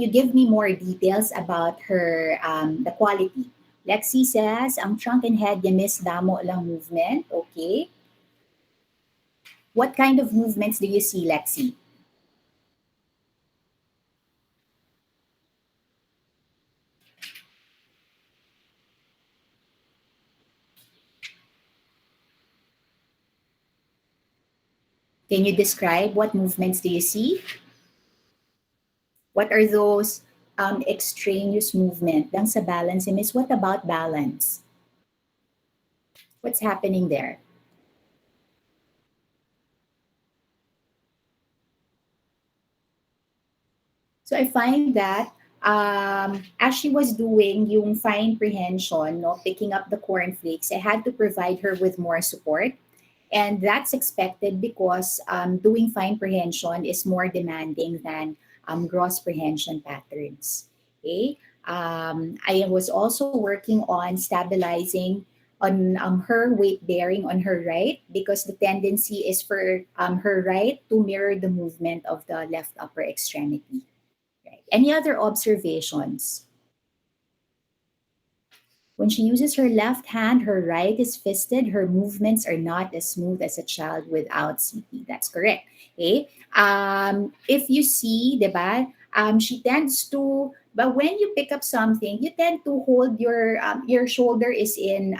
you give me more details about her, the quality. Lexi says, ang trunk and head niya miss damo lang movement. Okay. What kind of movements do you see, Lexi? Can you describe what movements do you see? What are those extraneous movement? Lang sa balance, miss, what about balance? What's happening there? So I find that as she was doing yung fine prehension, no, picking up the cornflakes, I had to provide her with more support. And that's expected because doing fine prehension is more demanding than gross prehension patterns. Okay. I was also working on stabilizing on her weight bearing on her right because the tendency is for her right to mirror the movement of the left upper extremity. Right. Any other observations? When she uses her left hand, her right is fisted. Her movements are not as smooth as a child without CP. That's correct. Okay. If you see, diba, she tends to, but when you pick up something, you tend to hold your shoulder is in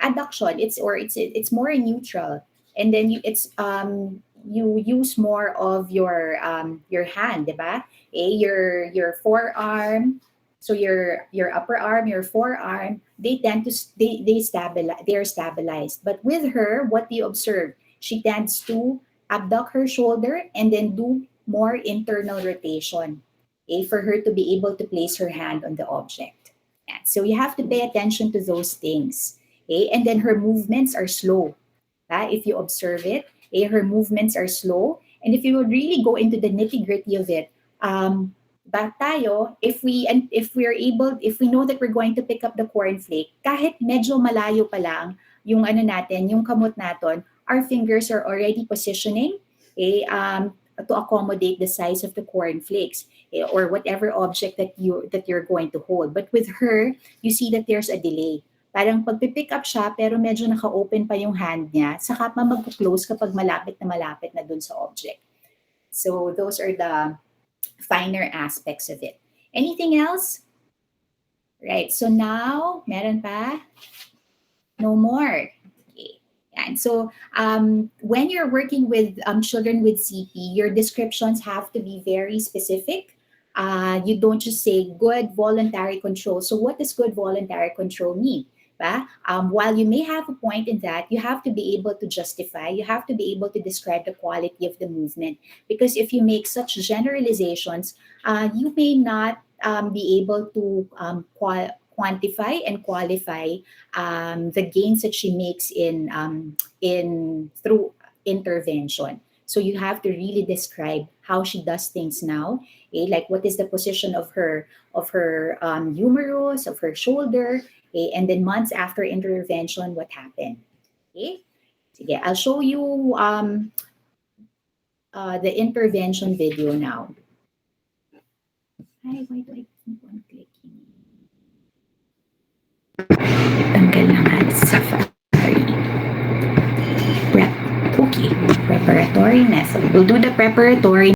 adduction. It's more neutral, and then you use more of your hand, diba? Your forearm, so your upper arm, your forearm, they tend to they stabilize, they're stabilized. But with her, what do you observe? She tends to abduct her shoulder and then do more internal rotation, for her to be able to place her hand on the object. Yeah. So you have to pay attention to those things. And then her movements are slow. If you observe it, her movements are slow. And if you would really go into the nitty gritty of it, back tayo, if we're able, if we know that we're going to pick up the cornflake, kahit medyo malayo pa lang yung ano natin, yung kamot natin, our fingers are already positioning to accommodate the size of the cornflakes, or whatever object that you're going to hold. But with her, you see that there's a delay. Parang pagpipick up siya, pero medyo naka-open pa yung hand niya, saka pa mag-close kapag malapit na dun sa object. So those are the finer aspects of it. Anything else? Right. So now, meron pa? No more. Okay. And so when you're working with children with CP, your descriptions have to be very specific. You don't just say good voluntary control. So what does good voluntary control mean? While you may have a point in that, you have to be able to justify, you have to be able to describe the quality of the movement. Because if you make such generalizations, you may not be able to quantify and qualify the gains that she makes in through intervention. So you have to really describe how she does things now. Like what is the position of her humerus, of her shoulder, and then months after intervention, what happened? Okay, sige, I'll show you the intervention video now. Ay, why do I keep on clicking? Tanggal na nga sa Safari. Okay, preparatory method. We'll do the preparatory